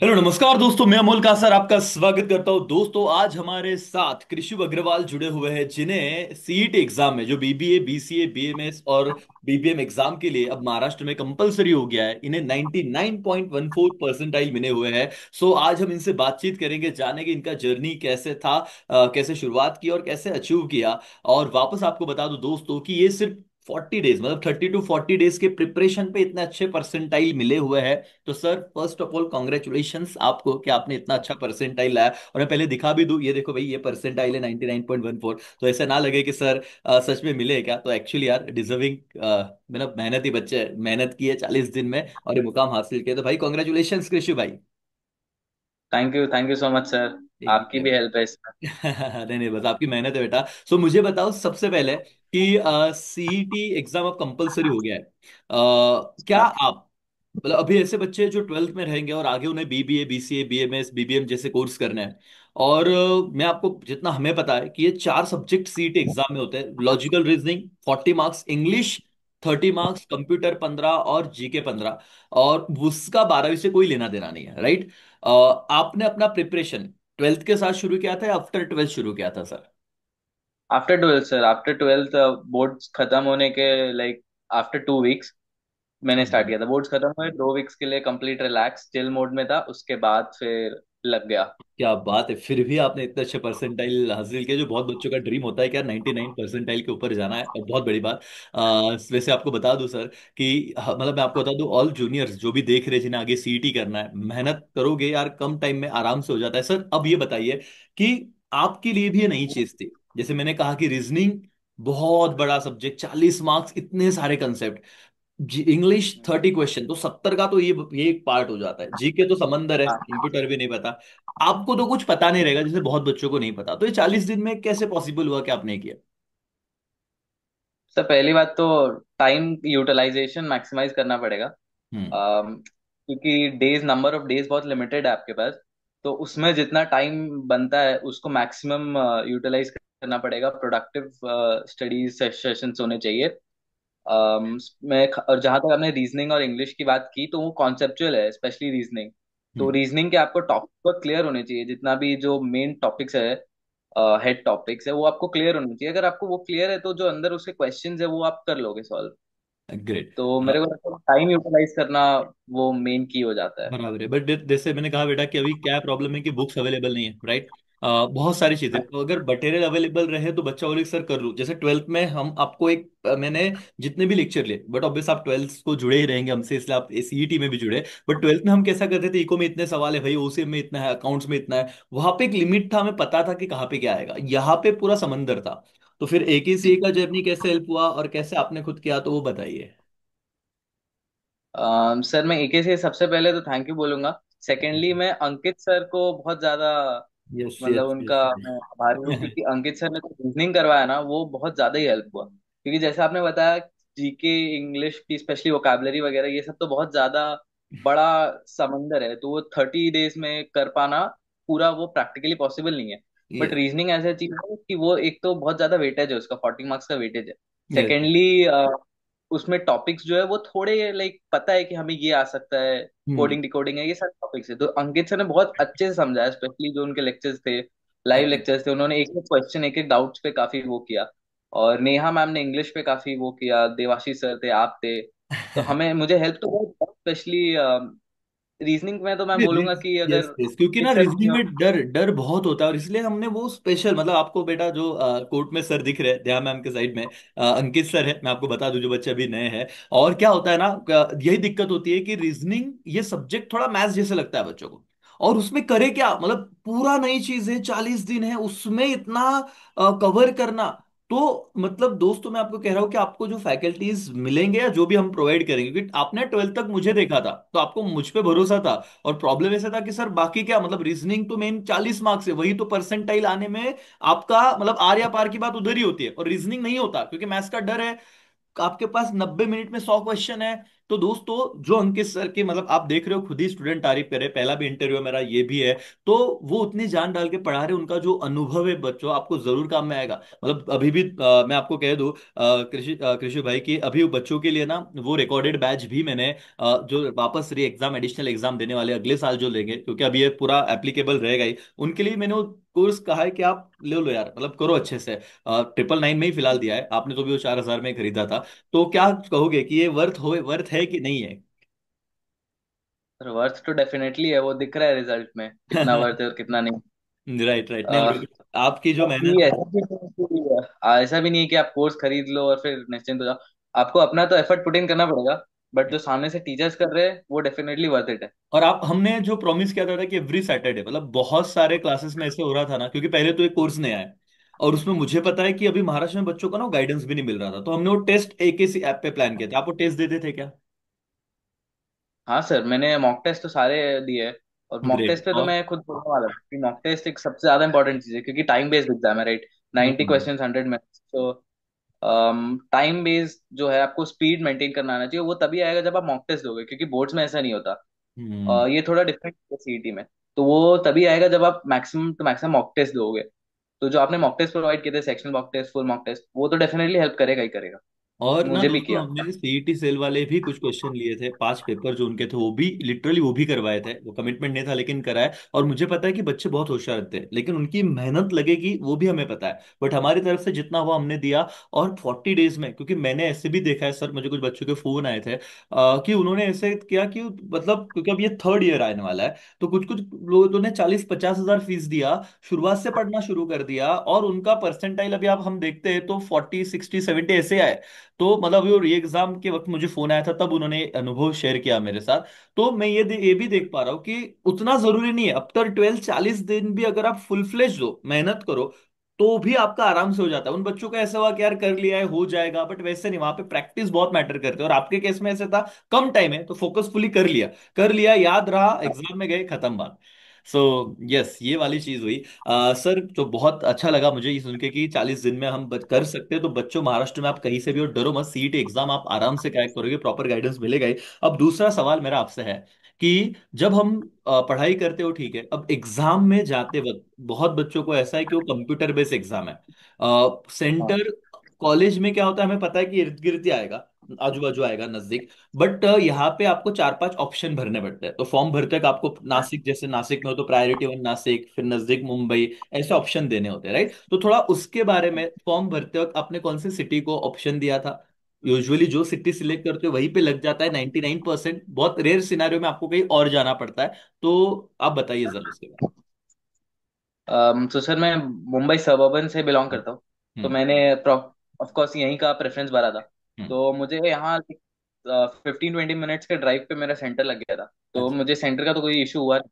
Hello नमस्कार दोस्तों, मैं अमोल कासर आपका स्वागत करता हूं। दोस्तों, आज हमारे साथ कृषि अग्रवाल जुड़े हुए हैं, जिन्हें सीईटी एग्जाम में जो बीबीए, बीसीए, बीएमएस और बीबीएम एग्जाम के लिए अब महाराष्ट्र में कंपलसरी हो गया है, इन्हें 99.14 परसेंटाइल मिले हुए हैं। सो आज हम इनसे बातचीत करेंगे, जानेंगे इनका जर्नी कैसे था, कैसे शुरुआत की और कैसे अचीव किया। और वापस आपको बता दूं दोस्तों कि ये सिर्फ 40 डेज, मतलब 30 to 40 डेज के प्रिपरेशन पे इतने अच्छे परसेंटाइल मिले हुए हैं। तो sir, first of all congratulations आपको कि आपने इतना अच्छा परसेंटाइल लाया। और मैं पहले दिखा भी दूं, ये देखो भाई, ये परसेंटाइल है 99.14। तो ऐसा ना लगे कि सर सच में मिले क्या, तो एक्चुअली यार डिजर्विंग, मतलब मेहनती बच्चे हैं, मेहनत की है 40 दिन में और ये मुकाम हासिल किया। तो भाई कॉन्ग्रेचुलेशंस कृषि भाई। Thank you so much sir. आपकी भी एकदम। हेल्प है इसमें। नहीं नहीं, बस आपकी मेहनत है बेटा। सो मुझे बताओ सबसे पहले कि सीईटी एग्जाम अब कंपलसरी हो गया है। क्या हाँ। आप, मतलब अभी ऐसे बच्चे जो ट्वेल्थ में रहेंगे और आगे उन्हें बीबीए, बीसीए, बीएमएस, बीबीएम जैसे कोर्स करने हैं। और मैं आपको जितना हमें पता है कि ये 4 सब्जेक्ट सीईटी एग्जाम में होते हैं। Logical reasoning 40 marks, English 30 marks, computer 15 और जीके 15। और उसका 12वीं से कोई लेना देना नहीं है, राइट। आपने अपना प्रिपरेशन ट्वेल्थ के साथ शुरू किया था या आफ्टर ट्वेल्थ शुरू किया था sir? After twelfth sir, after twelfth boards खत्म होने के लाइक आफ्टर 2 वीक्स मैंने स्टार्ट किया था। बोर्ड्स खत्म हुए 2 वीक्स के लिए कंप्लीट रिलैक्स चिल मोड में था, उसके बाद फिर लग गया। क्या बात है, फिर भी आपने इतने अच्छे परसेंटाइल हासिल किए, जो बहुत बच्चों का ड्रीम होता है कि यार 99 परसेंटाइल के ऊपर जाना है, और बहुत बड़ी बात। वैसे आपको बता दूं सर कि मतलब मैं आपको बता दूं, ऑल जूनियर्स जो भी देख रहे हैं, जिन्हें आगे सीईटी करना है, मेहनत करोगे यार कम टाइम में आराम से हो जाता है। सर अब ये बताइए कि आपके लिए भी ये नई चीज थी। जैसे मैंने कहा कि रीजनिंग बहुत बड़ा सब्जेक्ट, 40 मार्क्स, इतने सारे कंसेप्ट। जी, इंग्लिश 30 क्वेश्चन, तो 70 का तो ये एक पार्ट हो जाता है। जीके तो समंदर है, हाँ कंप्यूटर भी नहीं पता। आपको तो कुछ पता नहीं रहेगा, जैसे बहुत बच्चों को नहीं पता। तो ये 40 दिन में कैसे पॉसिबल हुआ कि आपने किया? सर, पहली बात तो टाइम यूटिलाइजेशन मैक्सिमाइज करना पड़ेगा। हम्म। क्योंकि डेज, नंबर ऑफ डेज बहुत लिमिटेड है आपके पास। तो उसमें जितना टाइम बनता है उसको मैक्सिमम यूटिलाइज करना पड़ेगा। प्रोडक्टिव स्टडी सेशंस होने चाहिए। और जहां तक आपने रीजनिंग और इंग्लिश की बात की, तो वो कॉन्सेप्चुअल है, स्पेशली रीजनिंग। तो हम्म। रीजनिंग के आपको टॉपिक बहुत क्लियर होने चाहिए। जितना भी जो मेन टॉपिक्स है, हेड टॉपिक्स है, वो आपको क्लियर होने चाहिए। अगर आपको वो क्लियर है तो जो अंदर उसके क्वेश्चंस है वो आप कर लोगे सॉल्व। ग्रेट। तो मेरे को लगता है टाइम यूटिलाइज करना वो मेन की हो जाता है। बराबर है, बट जैसे मैंने कहा बेटा कि अभी क्या प्रॉब्लम है कि बुक्स अवेलेबल नहीं है, राइट। बहुत सारी चीजें, तो अगर मटेरियल अवेलेबल रहे तो बच्चा बोले सर कर लूँ। जैसे ट्वेल्थ में हम आपको एक मैंने जितने भी लेक्चर लिए, बट ऑब्वियस आप ट्वेल्थ को जुड़े ही रहेंगे हमसे, इसलिए आप सीईटी में भी जुड़े। बट ट्वेल्थ में हम कैसा करते थे, इको में इतने सवाल है भाई, ओसीएम में इतना है, अकाउंट्स में इतना है। वहां पे एक लिमिट था, हमें पता था कि कहाँ पे क्या आएगा। यहाँ पे पूरा समंदर था। तो फिर एक ही सी का जर्नी कैसे हेल्प हुआ और कैसे आपने खुद किया, तो वो बताइए। सर, मैं एके से सबसे पहले तो थैंक यू बोलूंगा। सेकेंडली, मैं अंकित सर को बहुत ज्यादा, यस मतलब यस उनका यस। मैं आभारी हूँ। क्योंकि अंकित सर ने जो रीजनिंग करवाया ना, वो बहुत ज्यादा ही हेल्प हुआ। क्योंकि जैसे आपने बताया, जीके, इंग्लिश की स्पेशली वोकैबलरी वगैरह, ये सब तो बहुत ज्यादा बड़ा समंदर है। तो वो 30 डेज में कर पाना पूरा वो प्रैक्टिकली पॉसिबल नहीं है। बट ये रीजनिंग ऐसा चीज है कि वो एक तो बहुत ज्यादा वेटेज है, उसका 40 मार्क्स का वेटेज है। यस। सेकेंडली, उसमें टॉपिक्स जो है वो थोड़े लाइक पता है कि हमें ये आ सकता है। हम्म। कोडिंग डिकोडिंग है, ये सारे टॉपिक्स है। तो अंकित सर ने बहुत अच्छे से समझाया, स्पेशली जो उनके लेक्चर्स थे, लाइव लेक्चर्स थे। उन्होंने एक एक क्वेश्चन, एक एक डाउट्स पे काफी वो किया। और नेहा मैम ने इंग्लिश पे काफी वो किया। देवाशीष सर थे, आप थे। तो हमें मुझे हेल्प तो बहुत, स्पेशली रीजनिंग में तो मैं बोलूंगा कि यस अगर यस, क्योंकि ना अंकित सर नहीं रीजनिंग हो। में डर डर बहुत होता है, और इसलिए हमने वो स्पेशल, मतलब आपको बेटा जो कोर्ट में सर दिख रहे हैं, दया मैम के साइड में अंकित सर है, मैं आपको बता दूं, जो बच्चे अभी नए हैं। और क्या होता है ना, यही दिक्कत होती है कि रीजनिंग ये सब्जेक्ट थोड़ा मैथ्स जैसे लगता है बच्चों को। और उसमें करे क्या, मतलब पूरा नई चीज है, 40 दिन है, उसमें इतना कवर करना। तो मतलब दोस्तों, मैं आपको कह रहा हूँ कि आपको जो फैकल्टीज मिलेंगे या जो भी हम प्रोवाइड करेंगे, क्योंकि आपने ट्वेल्थ तक मुझे देखा था, तो आपको मुझ पे भरोसा था। और प्रॉब्लम ऐसा था कि सर बाकी क्या, मतलब रीजनिंग तो मेन 40 मार्क्स है, वही तो परसेंटाइल आने में आपका मतलब आर या पार की बात उधर ही होती है, और रीजनिंग नहीं होता क्योंकि मैथ्स का डर है। आपके पास 90 मिनट में 100 क्वेश्चन है। तो दोस्तों जो अंकित सर की, मतलब आप देख रहे हो खुद ही स्टूडेंट तारीफ करे, पहला भी इंटरव्यू मेरा ये भी है। तो वो उतनी जान डाल के पढ़ा रहे, उनका जो अनुभव है बच्चों आपको जरूर काम में आएगा। मतलब अभी भी मैं आपको कह दूं कृषि भाई की, अभी वो बच्चों के लिए ना वो रिकॉर्डेड बैच भी मैंने जो वापस री एग्जाम एडिशनल एग्जाम देने वाले अगले साल जो लेंगे, क्योंकि अभी ये पूरा एप्लीकेबल रहेगा ही, उनके लिए मैंने वो कोर्स कहा है कि आप ले लो यार, मतलब करो अच्छे से। 999 में ही फिलहाल दिया है आपने, तो भी वो 4,000 में खरीदा था। तो क्या कहोगे कि ये वर्थ है कि नहीं है? वर्थ तो डेफिनेटली है, वो दिख रहा है रिजल्ट में कितना वर्थ है और कितना नहीं। राइट राइट, नहीं अह, मतलब आपकी जो बाकी मेहनत है। ऐसा भी नहीं है कि आप कोर्स खरीद लो और फिर निश्चिंत हो जाओ। आपको अपना तो एफर्ट पुट इन करना पड़ेगा, बट जो सामने से टीचर्स कर रहे हैं वो डेफिनेटली वर्थ इट है। और आप, हमने जो प्रॉमिस किया था कि एवरी सैटरडे, मतलब बहुत सारे क्लासेस में ऐसे हो रहा था ना, क्योंकि पहले तो एक कोर्स नया है, और उसमें मुझे पता है कि अभी महाराष्ट्र में बच्चों को ना गाइडेंस भी नहीं मिल रहा था, तो हमने वो टेस्ट एक ही ऐप पे प्लान किया था। आप वो टेस्ट देते थे क्या? हाँ सर, मैंने मॉक टेस्ट तो सारे दिए हैं। और मॉक ग्रेट। टेस्ट पे तो और मैं खुद बोलने वाला था कि मॉक टेस्ट एक सबसे ज्यादा इंपॉर्टेंट चीज है, क्योंकि टाइम बेस्ड एग्जाम है, राइट। 90 हम्म क्वेश्चन 100 मिनट्स, तो टाइम बेस्ड जो है आपको स्पीड मेंटेन करना आना चाहिए। वो तभी आएगा जब आप मॉक टेस्ट दोगे, क्योंकि बोर्ड्स में ऐसा नहीं होता। हम्म। ये थोड़ा डिफरेंट है सीईटी में। तो वो तभी आएगा जब आप maximum to maximum mock test दोगे। तो जो आपने मॉक टेस्ट प्रोवाइड किए थे, sectional mock test, full mock test, वो तो डेफिनेटली हेल्प करेगा ही करेगा। और ना मुझे भी दोस्तों, किया। हमने सीईटी सेल वाले भी कुछ क्वेश्चन लिए थे, 5 पेपर जो उनके थे, वो भी लिटरली वो भी करवाए थे, वो कमिटमेंट नहीं था लेकिन कराए। और मुझे पता है कि बच्चे बहुत होशियार थे, लेकिन उनकी मेहनत लगेगी वो भी हमें पता है, बट हमारी तरफ से जितना हुआ हमने दिया। और 40 डेज में, क्योंकि मैंने ऐसे भी देखा है सर, मुझे कुछ बच्चों के फोन आए थे कि उन्होंने ऐसे किया कि, मतलब क्योंकि अब ये थर्ड ईयर आने वाला है, तो कुछ कुछ लोगों ने 40-50 हजार फीस दिया, शुरुआत से पढ़ना शुरू कर दिया, और उनका परसेंटाइल अभी आप हम देखते हैं तो 40, 60, 70 ऐसे आए। तो मतलब वो री एग्जाम के वक्त मुझे फोन आया था, तब उन्होंने अनुभव शेयर किया मेरे साथ। तो मैं ये भी देख पा रहा हूँ कि उतना जरूरी नहीं है। अब तक 12 40 दिन भी अगर आप फुल फ्लेज दो, मेहनत करो, तो भी आपका आराम से हो जाता है। उन बच्चों का ऐसा हुआ कि यार कर लिया है हो जाएगा, बट वैसे नहीं, वहां पे प्रैक्टिस बहुत मैटर करते हैं, और आपके केस में ऐसे था, कम टाइम है तो फोकसफुली कर लिया, याद रहा, एग्जाम में गए, खत्म बात। सो यस, ये वाली चीज हुई। सर, जो बहुत अच्छा लगा मुझे ये सुन के कि 40 दिन में हम कर सकते हैं, तो बच्चों महाराष्ट्र में आप कहीं से भी, और डरो मत, सीईटी एग्जाम आप आराम से क्रैक करोगे, प्रॉपर गाइडेंस मिलेगा ही। अब दूसरा सवाल मेरा आपसे है कि जब हम पढ़ाई करते हो ठीक है, अब एग्जाम में जाते वक्त बहुत बच्चों को ऐसा है कि वो कंप्यूटर बेस्ड एग्जाम है, हाँ। सेंटर कॉलेज में क्या होता है हमें पता है कि इर्द गिर्द ही आएगा, आजू बाजू आएगा नजदीक, बट यहाँ पे आपको 4-5 ऑप्शन भरने पड़ते हैं। तो फॉर्म भरते हैं आपको, नासिक जैसे, नासिक में हो तो प्रायोरिटी 1 नासिक, फिर नजदीक मुंबई, ऐसे ऑप्शन देने होते हैं, राइट? तो थोड़ा उसके बारे में, फॉर्म भरते वक्त आपने कौन सी सिटी को ऑप्शन दिया था? यूजुअली जो सिटी सिलेक्ट करते हो वहीं पे लग जाता है 99%, बहुत रेयर सिनारियो में आपको कहीं और जाना पड़ता है। तो आप बताइए जरा उसके बारे तो सर मैं मुंबई सबअर्बन से बिलोंग में। करता हूँ। तो हम्म मैंने ऑफ कोर्स यहीं का प्रेफरेंस भरा था। हम्म। तो मुझे यहाँ 15-20 मिनट्स के ड्राइव पे मेरा सेंटर लग गया था। तो अच्छा। मुझे सेंटर का तो कोई इशू हुआ नहीं।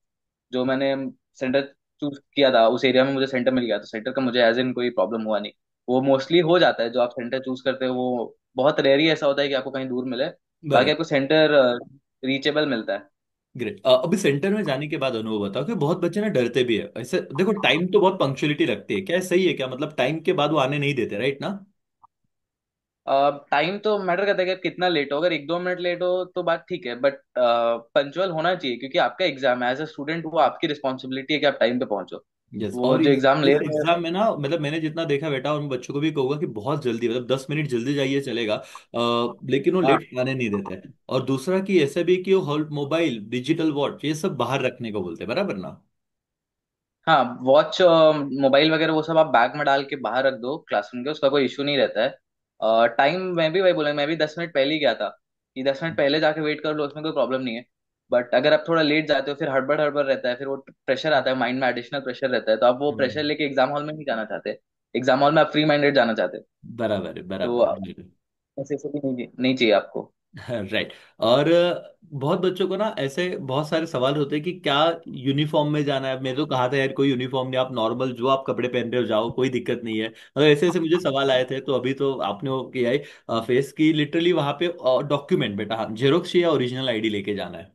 जो मैंने सेंटर चूज किया था उस एरिया में मुझे सेंटर मिल गया, तो सेंटर का मुझे एज इन कोई प्रॉब्लम हुआ नहीं। वो मोस्टली हो जाता है, जो आप सेंटर चूज करते हो वो बहुत रेयर ही ऐसा होता है कि आपको कहीं दूर मिले। बाकी बराबर। आपको सेंटर रीचेबल मिलता है। ग्रेट। अभी सेंटर में जाने के बाद अनुभव बताओ, कि बहुत बच्चे ना डरते भी है ऐसे, देखो टाइम तो बहुत पंक्चुअलिटी रखते हैं, क्या सही है क्या? मतलब टाइम के बाद वो आने नहीं देते, राइट ना? टाइम तो मैटर करता है कि आप कितना लेट हो। अगर 1-2 मिनट लेट हो तो बात ठीक है, बट पंचुअल होना चाहिए, क्योंकि आपका एग्जाम है। एज अ स्टूडेंट वो आपकी रिस्पॉन्सिबिलिटी है कि आप टाइम पे पहुंचो। यस। वो और जो एग्जाम ले इस रहे हैं। एग्जाम में ना, मतलब मैंने जितना देखा बेटा, और मैं बच्चों को भी कहूंगा कि बहुत जल्दी, मतलब 10 मिनट जल्दी जाइए चलेगा, लेकिन वो हाँ। लेट आने नहीं देते हैं। और दूसरा कि ऐसे भी कि वो मोबाइल, डिजिटल वॉच, ये सब बाहर रखने को बोलते हैं, बराबर ना? हाँ, वॉच मोबाइल वगैरह वो सब आप बैग में डाल के बाहर रख दो क्लासरूम के, उसका कोई इशू नहीं रहता है। टाइम मैं भी वही बोला, मैं भी 10 मिनट पहले ही गया था कि 10 मिनट पहले जाके वेट कर लो, उसमें कोई प्रॉब्लम नहीं है। बट अगर आप थोड़ा लेट जाते हो फिर हड़बड़ हड़बड़ रहता है, फिर वो प्रेशर आता है माइंड में, एडिशनल प्रेशर रहता है, तो आप वो प्रेशर हम्म, लेके एग्जाम हॉल में नहीं जाना चाहते। एग्जाम हॉल में आप फ्री माइंडेड जाना चाहते हो। बराबर है, तो बराबर है। ऐसे ऐसे भी नहीं चाहिए आपको। राइट। और बहुत बच्चों को ना ऐसे बहुत सारे सवाल होते हैं कि क्या यूनिफॉर्म में जाना है? मैं तो कहा था यार कोई यूनिफॉर्म नहीं, आप नॉर्मल जो आप कपड़े पहन रहे हो जाओ, कोई दिक्कत नहीं है। मतलब ऐसे ऐसे मुझे सवाल आए थे, तो अभी तो आपने वो किया है फेस की, लिटरली वहां पे डॉक्यूमेंट बेटा, हाँ, जेरोक्स या ओरिजिनल आईडी लेके जाना है।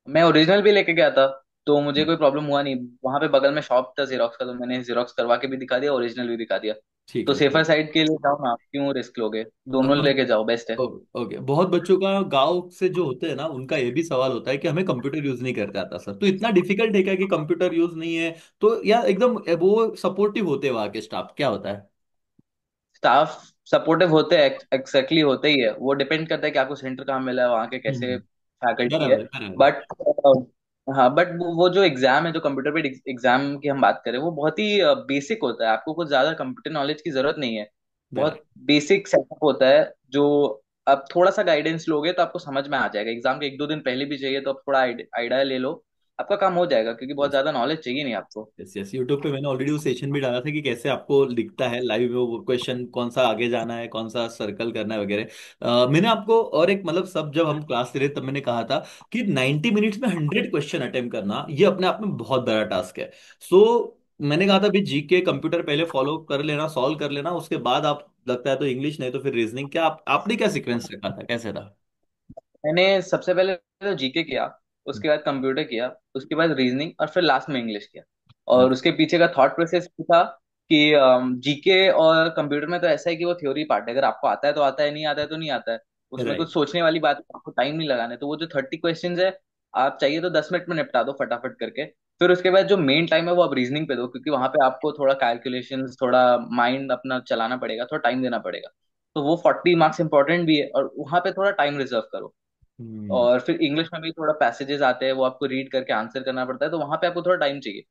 मैं ओरिजिनल भी लेके गया था, तो मुझे कोई प्रॉब्लम हुआ नहीं। वहां पे बगल में शॉप था जेरोक्स का, तो मैंने जेरोक्स करवा के भी दिखा दिया, ओरिजिनल भी दिखा दिया। ठीक तो है सेफर ठीक। साइड के लिए जाओ ना, क्यों रिस्क लोगे, दोनों लेके जाओ, बेस्ट है। ओके, बहुत बच्चों का गांव से जो होते हैं ना, उनका ये भी सवाल होता है कि हमें कंप्यूटर यूज नहीं करते आता सर, तो इतना डिफिकल्ट है क्या कि कंप्यूटर यूज नहीं है? तो या एकदम वो सपोर्टिव होते हैं वहां के स्टाफ, क्या होता है? स्टाफ सपोर्टिव होते हैं, एक्जैक्टली होते ही है, वो डिपेंड करता है कि आपको सेंटर कहाँ मिला है, वहाँ के कैसे फैकल्टी है। बराबर बराबर। बट हाँ, बट वो जो एग्जाम है, जो कंप्यूटर बेस्ड एग्जाम की हम बात करें, वो बहुत ही बेसिक होता है, आपको कुछ ज्यादा कंप्यूटर नॉलेज की जरूरत नहीं है। बराबर। बहुत बेसिक सेटअप होता है, जो आप थोड़ा सा गाइडेंस लोगे तो आपको समझ में आ जाएगा। एग्जाम के एक दो दिन पहले भी चाहिए तो आप थोड़ा आइडिया ले लो, आपका काम हो जाएगा, क्योंकि बहुत ज्यादा नॉलेज चाहिए नहीं आपको। यस यस, यूट्यूब पे मैंने ऑलरेडी वो सेशन भी डाला था कि कैसे आपको दिखता है लाइव में वो क्वेश्चन, कौन सा आगे जाना है, कौन सा सर्कल करना है वगैरह। मैंने आपको और एक मतलब सब जब हम क्लास ले रहे तब मैंने कहा था कि 90 मिनट्स में 100 क्वेश्चन अटेम्प्ट करना ये अपने आप में बहुत बड़ा टास्क है। सो मैंने कहा था भी जीके कंप्यूटर पहले फॉलो कर लेना, सॉल्व कर लेना, उसके बाद आप लगता है तो इंग्लिश, नहीं तो फिर रीजनिंग। क्या आपने क्या सीक्वेंस रखा था, कैसे था? मैंने सबसे पहले तो जीके किया, उसके बाद कंप्यूटर किया, उसके बाद रीजनिंग, और फिर लास्ट में इंग्लिश किया। और उसके पीछे का थॉट प्रोसेस था कि जीके और कंप्यूटर में तो ऐसा है कि वो थ्योरी पार्ट है, अगर आपको आता है तो आता है, नहीं आता है तो नहीं आता है। उसमें राइट। कुछ सोचने वाली बात है, आपको टाइम नहीं लगाना है। तो वो जो 30 क्वेश्चन है, आप चाहिए तो 10 मिनट में निपटा दो फटाफट करके। फिर उसके बाद जो मेन टाइम है वो आप रीजनिंग पे दो, क्योंकि वहां पे आपको थोड़ा कैलकुलेशन, थोड़ा माइंड अपना चलाना पड़ेगा, थोड़ा टाइम देना पड़ेगा। तो वो 40 मार्क्स इंपॉर्टेंट भी है, और वहां पे थोड़ा टाइम रिजर्व करो। हम्म। और फिर इंग्लिश में भी थोड़ा पैसेजेस आते हैं, वो आपको रीड करके आंसर करना पड़ता है, तो वहां पे आपको थोड़ा टाइम चाहिए।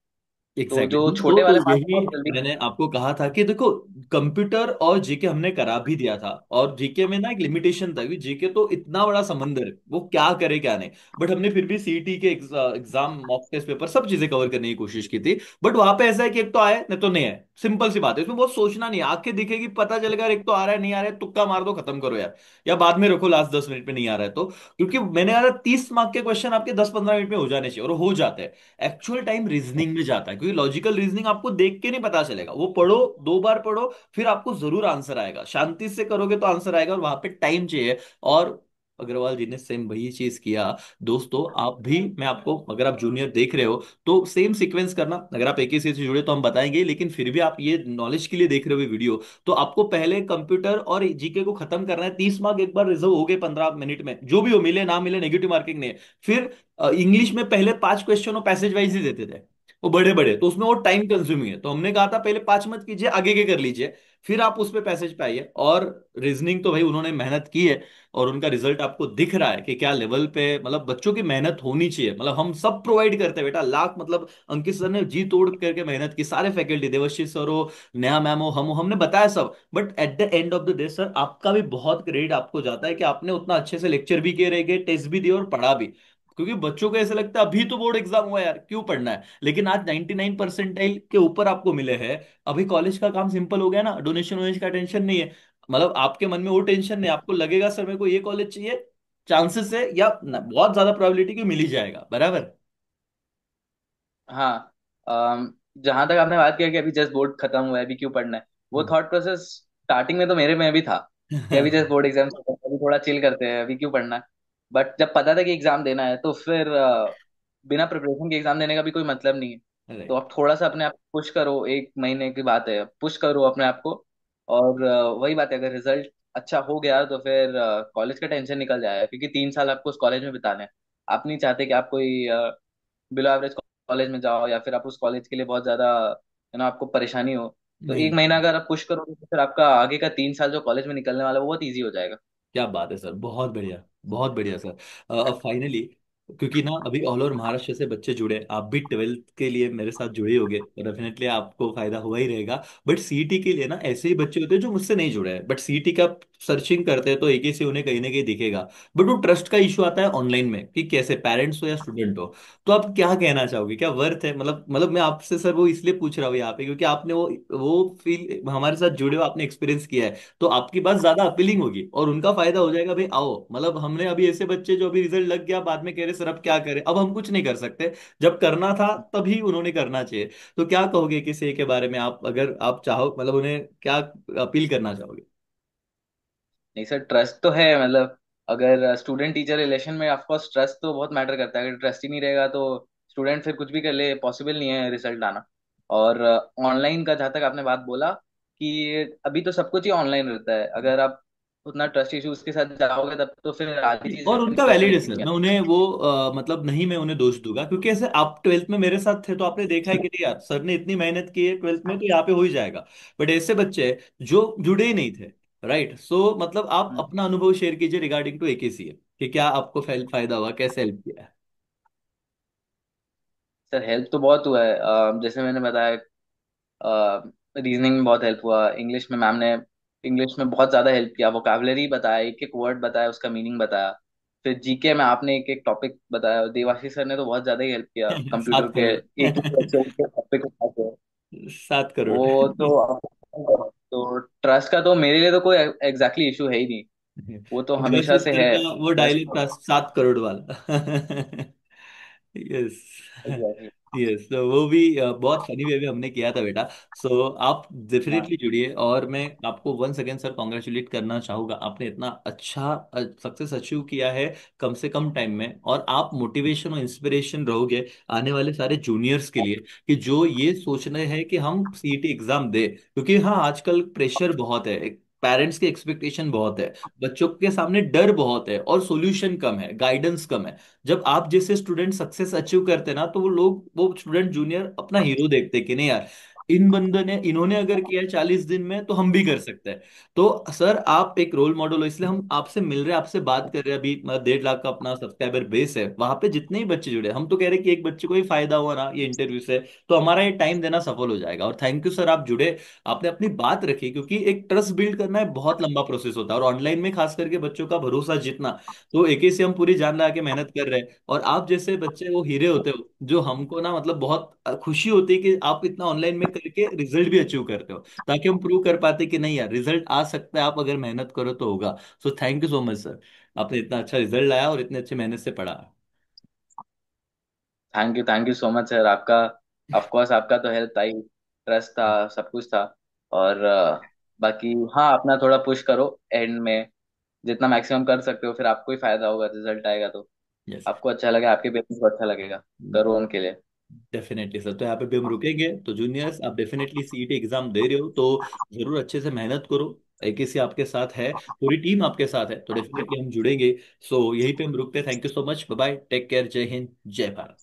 तो एग्जैक्टली जो exactly। छोटे तो वाले पार्ट यही बहुत जल्दी। मैंने आपको कहा था कि देखो, कंप्यूटर और जीके हमने करा भी दिया था, और जीके में ना एक लिमिटेशन था कि जीके तो इतना बड़ा समंदर है, वो क्या करे क्या नहीं। बट हमने फिर भी सीईटी के एग्जाम, मॉक टेस्ट पेपर, सब चीजें कवर करने की कोशिश की थी। बट वहां पे ऐसा है कि एक तो आए नहीं तो नहीं है, सिंपल सी बात है, इसमें बहुत सोचना नहीं है, आंखें दिखेगी पता चलेगा, एक तो आ रहा है नहीं आ रहा है, तुक्का मार दो, खत्म करो यार। या बाद में रखो लास्ट 10 मिनट में नहीं आ रहा है तो, क्योंकि मैंने यार 30 मार्क के क्वेश्चन आपके 10-15 मिनट में हो जाने चाहिए, और हो जाते हैं। एक्चुअल टाइम रीजनिंग में जाता है, क्योंकि लॉजिकल रीजनिंग आपको देख के नहीं पता चलेगा, वो पढ़ो, 2 बार पढ़ो, फिर आपको जरूर आंसर आएगा, शांति से करोगे तो आंसर आएगा, और वहां पे टाइम चाहिए। और अग्रवाल जी ने सेम वही चीज किया। दोस्तों आप भी, मैं आपको, अगर आप जूनियर देख रहे हो तो सेम सीक्वेंस करना, अगर आप एक ही से जुड़े तो हम बताएंगे, लेकिन फिर भी आप ये नॉलेज के लिए देख रहे हो वीडियो, तो आपको पहले कंप्यूटर और जीके को खत्म करना है। 30 मार्क एक बार रिजर्व हो गए 15 मिनट में, जो भी हो, मिले ना मिले, नेगेटिव मार्किंग नहीं है। फिर इंग्लिश में पहले 5 क्वेश्चन वो पैसेज वाइज ही देते थे, वो बड़े बड़े, तो उसमें वो टाइम कंज्यूमिंग है, तो हमने कहा था पहले 5 मत कीजिए, आगे के कर लीजिए, फिर आप उस पे पैसेज पे आइए। और रीजनिंग तो भाई उन्होंने मेहनत की है, और उनका रिजल्ट आपको दिख रहा है कि क्या लेवल पे, मतलब बच्चों की मेहनत होनी चाहिए, मतलब हम सब प्रोवाइड करते हैं बेटा, लाख मतलब अंकित सर ने जी तोड़ करके मेहनत की, सारे फैकल्टी, देवश्री सर हो, नेहा मैम हो, हम हो, हमने बताया सब। But at the end of the day sir, आपका भी बहुत क्रेडिट आपको जाता है कि आपने उतना अच्छे से लेक्चर भी किए रह गए, टेस्ट भी दिए और पढ़ा भी। क्योंकि बच्चों को ऐसा लगता है अभी तो बोर्ड एग्जाम हुआ यार, क्यों पढ़ना है, लेकिन आज 99 परसेंटाइल के ऊपर आपको मिले हैं। अभी कॉलेज का काम सिंपल हो गया ना, डोनेशन वोनेशन का टेंशन नहीं है, मतलब आपके मन में वो टेंशन नहीं, आपको लगेगा सर मेरे को ये कॉलेज चाहिए, चांसेस है या बहुत ज्यादा प्रोबेबिलिटी कि मिल ही जाएगा, बराबर। हाँ। जहां तक आपने बात किया कि अभी जस्ट बोर्ड खत्म हुआ है, अभी क्यों पढ़ना है, वो हम्म। थॉट प्रोसेस स्टार्टिंग में तो मेरे में भी था कि अभी जस्ट बोर्ड एग्जाम, अभी थोड़ा चिल करते हैं, अभी क्यों पढ़ना है। बट जब पता था कि एग्जाम देना है, तो फिर बिना प्रिपरेशन के एग्जाम देने का भी कोई मतलब नहीं है। तो राइट। आप थोड़ा सा अपने आप को पुश करो, एक महीने की बात है, पुश करो अपने आप को। और वही बात है, अगर रिजल्ट अच्छा हो गया तो फिर कॉलेज का टेंशन निकल जाएगा, क्योंकि 3 साल आपको उस कॉलेज में बिताने हैं। आप नहीं चाहते कि आप कोई बिलो एवरेज कॉलेज में जाओ, या फिर आप उस कॉलेज के लिए बहुत ज्यादा आपको परेशानी हो। तो नहीं, एक महीना अगर आप पुश करोगे, तो फिर आपका आगे का 3 साल जो कॉलेज में निकलने वाला है, वो बहुत ईजी हो जाएगा। क्या बात है सर, बहुत बढ़िया, बहुत बढ़िया सर। अब फाइनली, क्योंकि ना अभी ऑल ओवर महाराष्ट्र से बच्चे जुड़े, आप भी 12th के लिए मेरे साथ जुड़े होगे, तो डेफिनेटली आपको फायदा हुआ ही रहेगा। बट सीईटी के लिए ना ऐसे ही बच्चे होते हैं जो मुझसे नहीं जुड़े हैं, बट सीईटी का सर्चिंग करते हैं तो एक ही से उन्हें कहीं ना कहीं दिखेगा। बट वो ट्रस्ट का इशू आता है ऑनलाइन में, कि कैसे, पेरेंट्स हो या स्टूडेंट हो। तो आप क्या कहना चाहोगे, क्या वर्थ है, मतलब मैं आपसे सर वो इसलिए पूछ रहा हूँ यहाँ पे, क्योंकि आपने वो फील हमारे साथ जुड़े हो, आपने एक्सपीरियंस किया है, तो आपकी बात ज्यादा अपीलिंग होगी और उनका फायदा हो जाएगा। भाई आओ, मतलब हमने अभी ऐसे बच्चे जो अभी रिजल्ट लग गया, बाद में कह रहे सर अब क्या करें, अब हम कुछ नहीं कर सकते, जब करना था तभी उन्होंने करना चाहिए। तो क्या कहोगे किसी के बारे में, आप अगर आप चाहो, मतलब उन्हें क्या अपील करना चाहोगे? नहीं सर, ट्रस्ट तो है, मतलब अगर स्टूडेंट टीचर रिलेशन में ऑफकोर्स ट्रस्ट तो बहुत मैटर करता है। अगर ट्रस्ट ही नहीं रहेगा तो स्टूडेंट फिर कुछ भी कर ले, पॉसिबल नहीं है रिजल्ट आना। और ऑनलाइन का जहाँ तक आपने बात बोला, कि अभी तो सब कुछ ही ऑनलाइन रहता है, अगर आप उतना ट्रस्ट इश्यूज के साथ जाओगे तब तो फिर आधी और चीजें उनका डिस्कस वैलिड है रहेंगी सर, क्या। मैं उन्हें वो मतलब नहीं, मैं उन्हें दोष दूंगा, क्योंकि ऐसे आप ट्वेल्थ में मेरे साथ थे तो आपने देखा है कि नहीं यार, सर ने इतनी मेहनत की है ट्वेल्थ में, तो यहाँ पे हो ही जाएगा। बट ऐसे बच्चे जो जुड़े ही नहीं थे, राइट, सो मतलब आप हम्म। अपना अनुभव शेयर कीजिए रिगार्डिंग टू एकेसी कि क्या आपको फायदा हुआ, कैसे हेल्प किया है। सर हेल्प तो बहुत हुआ है, जैसे मैंने बताया, रीजनिंग में बहुत हेल्प हुआ, इंग्लिश में मैम ने इंग्लिश में बहुत ज्यादा हेल्प किया, वोकैबुलरी बताया, एक एक वर्ड बताया, उसका मीनिंग बताया। फिर जीके में आपने एक एक टॉपिक बताया, देवाशीष सर ने तो बहुत ज्यादा ही हेल्प किया कंप्यूटर सात के करोड़ एक एक लेक्चर के टॉपिक उठाते। 7 करोड़। वो तो ट्रस्ट का तो मेरे लिए तो कोई एग्जैक्टली इशू है ही नहीं, वो तो हमेशा देवाशीष से सर है का वो ट्रस्ट। डायलॉग था, 7 करोड़ वाला। यस। एग्जैक्टली। यस, तो वो भी बहुत फनी वे में हमने किया था बेटा। सो आप हाँ। डेफिनेटली जुड़िए, और मैं आपको वंस अगेन सर कॉन्ग्रेचुलेट करना चाहूंगा, आपने इतना अच्छा सक्सेस अचीव किया है कम से कम टाइम में, और आप मोटिवेशन और इंस्पिरेशन रहोगे आने वाले सारे जूनियर्स के लिए, कि जो ये सोच रहे हैं कि हम सीईटी एग्जाम दे, क्योंकि हाँ आजकल प्रेशर बहुत है, पेरेंट्स की एक्सपेक्टेशन बहुत है, बच्चों के सामने डर बहुत है, और सॉल्यूशन कम है, गाइडेंस कम है। जब आप जैसे स्टूडेंट सक्सेस अचीव करते हैं ना, तो वो लोग, वो स्टूडेंट जूनियर अपना हीरो देखते हैं कि नहीं यार, इन बंदों ने, इन्होंने अगर किया है 40 दिन में, तो हम भी कर सकते हैं। तो सर आप एक रोल मॉडल हो, इसलिए हम आपसे मिल रहे हैं, आपसे बात कर रहे हैं। अभी 1.5 लाख का अपना सब्सक्राइबर बेस है, वहां पे जितने ही बच्चे जुड़े हैं, हम तो कह रहे हैं कि एक बच्चे को ही फायदा हुआ ना ये इंटरव्यू से, तो हमारा ये टाइम देना सफल हो जाएगा। और थैंक यू सर, आप जुड़े, आपने अपनी बात रखी, क्योंकि एक ट्रस्ट बिल्ड करना है बहुत लंबा प्रोसेस होता है, और ऑनलाइन में खास करके बच्चों का भरोसा जीतना, तो एक ही से हम पूरी जान लगा के मेहनत कर रहे हैं। और आप जैसे बच्चे वो हीरे होते हो, जो हमको ना मतलब बहुत खुशी होती है कि आप इतना ऑनलाइन में करके रिजल्ट भी अचीव करते हो, ताकि हम प्रूव कर पाते कि नहीं यार, रिजल्ट आ सकता है, आप अगर मेहनत करो तो होगा। So thank you so much sir, आपने इतना अच्छा रिजल्ट लाया और इतने अच्छे मेहनत से पढ़ा। Thank you so much sir, आपका ऑफ कोर्स आपका तो हेल्प था ही, ट्रस्ट था, सब कुछ था। और बाकी हाँ, अपना थोड़ा पुश करो एंड में, जितना मैक्सिमम कर सकते हो, फिर आपको ही फायदा होगा, रिजल्ट आएगा तो यस, आपको अच्छा लगेगा, आपके पेरेंट्स को अच्छा लगेगा, करो उनके लिए। डेफिनेटली सर, तो यहाँ पे भी हम रुकेंगे। तो जूनियर्स, आप डेफिनेटली सीईटी एग्जाम दे रहे हो तो जरूर अच्छे से मेहनत करो, एकेसी आपके साथ है, पूरी टीम आपके साथ है, तो डेफिनेटली हम जुड़ेंगे। सो यहीं पे हम रुकते हैं। Thank you so much, bye bye, take care, जय हिंद, जय भारत।